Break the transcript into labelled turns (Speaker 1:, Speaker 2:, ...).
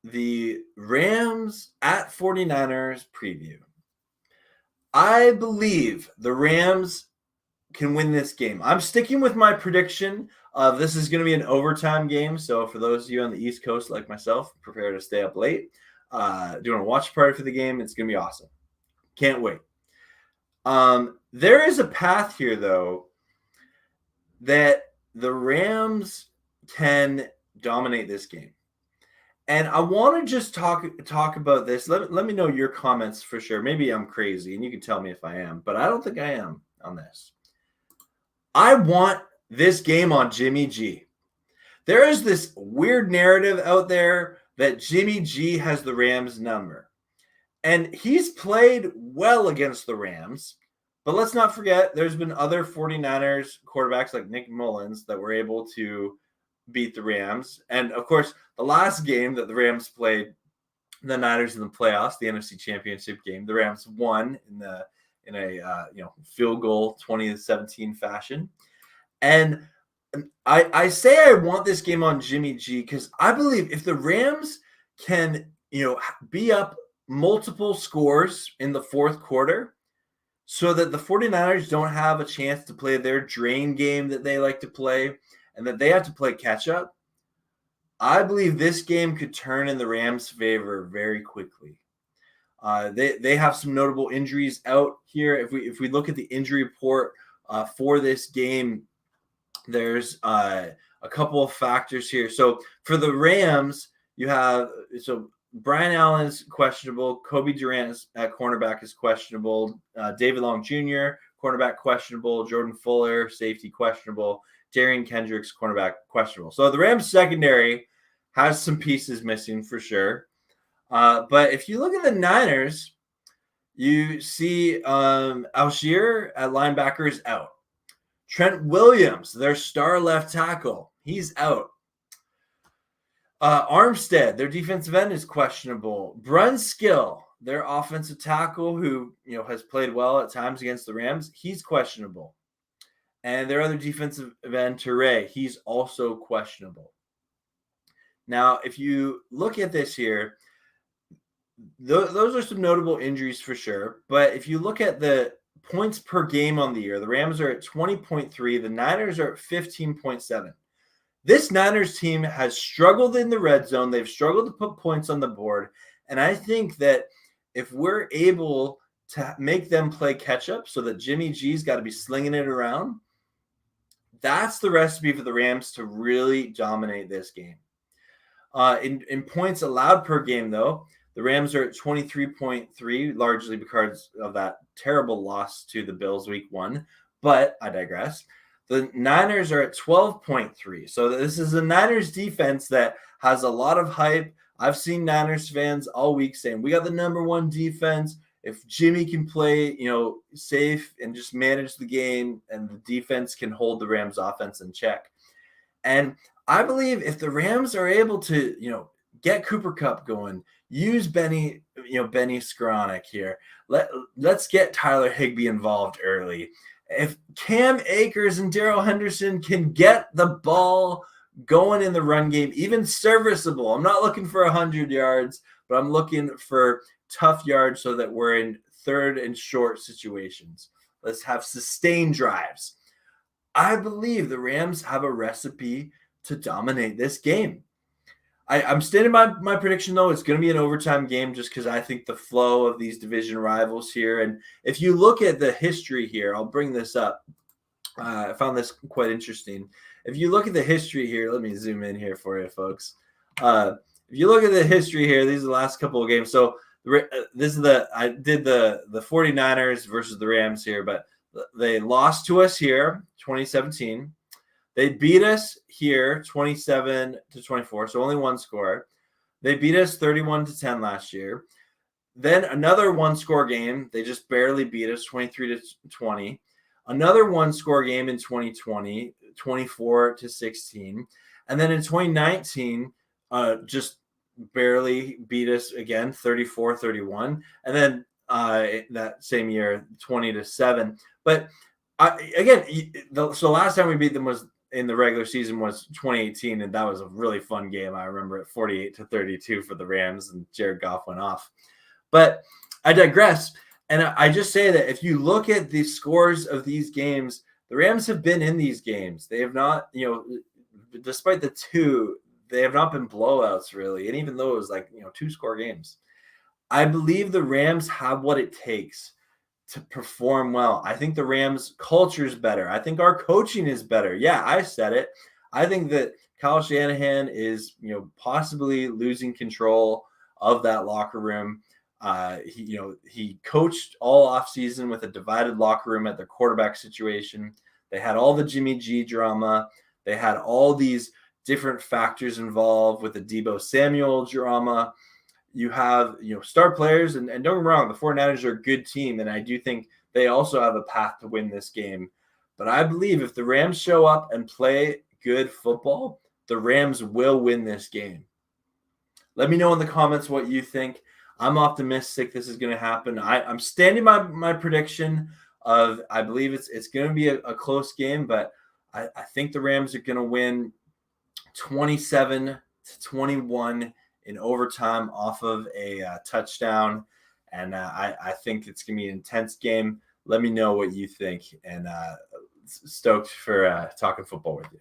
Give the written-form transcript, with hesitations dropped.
Speaker 1: the Rams at 49ers preview. I believe the Rams can win this game. I'm sticking with my prediction of this is going to be an overtime game. So for those of you on the East Coast like myself, prepare to stay up late. Doing a watch party for the game. It's going to be awesome. Can't wait. There is a path here, though, that the Rams can dominate this game. And I want to just talk about this. Let me know your comments for sure. Maybe I'm crazy, and you can tell me if I am, but I don't think I am on this. I want this game on Jimmy G. There is this weird narrative out there that Jimmy G has the Rams number. And he's played well against the Rams. But let's not forget, there's been other 49ers quarterbacks like Nick Mullins that were able to beat the Rams. And, of course, the last game that the Rams played the Niners in the playoffs, the NFC Championship game, the Rams won in a field goal 20-17 fashion. And I say I want this game on Jimmy G because I believe if the Rams can, be up multiple scores in the fourth quarter so that the 49ers don't have a chance to play their drain game that they like to play and that they have to play catch up, I believe this game could turn in the Rams' favor very quickly. They have some notable injuries out here. If we look at the injury report for this game, there's a couple of factors here. So for the Rams, you have Brian Allen's questionable, Kobe Durant at cornerback is questionable, David Long Jr. cornerback questionable, Jordan Fuller safety questionable, Darian Kendricks cornerback questionable. So the Rams secondary has some pieces missing for sure. But if you look at the Niners, you see Algier at linebacker is out. Trent Williams, their star left tackle, he's out. Armstead, their defensive end, is questionable. Brunskill, their offensive tackle, who has played well at times against the Rams, he's questionable. And their other defensive end, Toure, he's also questionable. Now, if you look at this here, those are some notable injuries for sure. But if you look at the points per game on the year, the Rams are at 20.3. The Niners are at 15.7. This Niners team has struggled in the red zone. They've struggled to put points on the board. And I think that if we're able to make them play catch up so that Jimmy G's got to be slinging it around, that's the recipe for the Rams to really dominate this game. In points allowed per game, though, the Rams are at 23.3, largely because of that terrible loss to the Bills week 1. But I digress. The Niners are at 12.3. So this is a Niners defense that has a lot of hype. I've seen Niners fans all week saying, we got the number one defense. If Jimmy can play, safe and just manage the game, and the defense can hold the Rams offense in check. And I believe if the Rams are able to, get Cooper Kupp going, use Benny Skowronek here. Let's get Tyler Higbee involved early. If Cam Akers and Darrell Henderson can get the ball going in the run game, even serviceable, I'm not looking for 100 yards, but I'm looking for tough yards so that we're in third and short situations. Let's have sustained drives. I believe the Rams have a recipe to dominate this game. I'm standing by my prediction, though. It's going to be an overtime game just because I think the flow of these division rivals here. And if you look at the history here, I'll bring this up. I found this quite interesting. If you look at the history here, let me zoom in here for you, folks. If you look at the history here, these are the last couple of games. So I did the 49ers versus the Rams here, but they lost to us here, 2017. They beat us here 27-24, so only one score. They beat us 31-10 last year. Then another one-score game. They just barely beat us 23-20. Another one-score game in 2020, 24-16. And then in 2019, just barely beat us again, 34-31. And then that same year, 20-7. But so last time we beat them was in the regular season was 2018, and that was a really fun game. I remember it 48-32 for the Rams, and Jared Goff went off. But I digress. And I just say that if you look at the scores of these games, the Rams have been in these games. They have not, despite the two, they have not been blowouts really. And even though it was like, 2-score games, I believe the Rams have what it takes to perform well. I think the Rams culture is better. I think our coaching is better. Yeah, I said it. I think that Kyle Shanahan is, possibly losing control of that locker room. He coached all offseason with a divided locker room at the quarterback situation. They had all the Jimmy G drama. They had all these different factors involved with the Deebo Samuel drama. You have, star players, and don't get me wrong, the 49ers are a good team, and I do think they also have a path to win this game. But I believe if the Rams show up and play good football, the Rams will win this game. Let me know in the comments what you think. I'm optimistic this is going to happen. I'm standing by my prediction of I believe it's going to be a close game, but I think the Rams are going to win 27-21 in overtime off of a touchdown. And I think it's going to be an intense game. Let me know what you think. And stoked for talking football with you.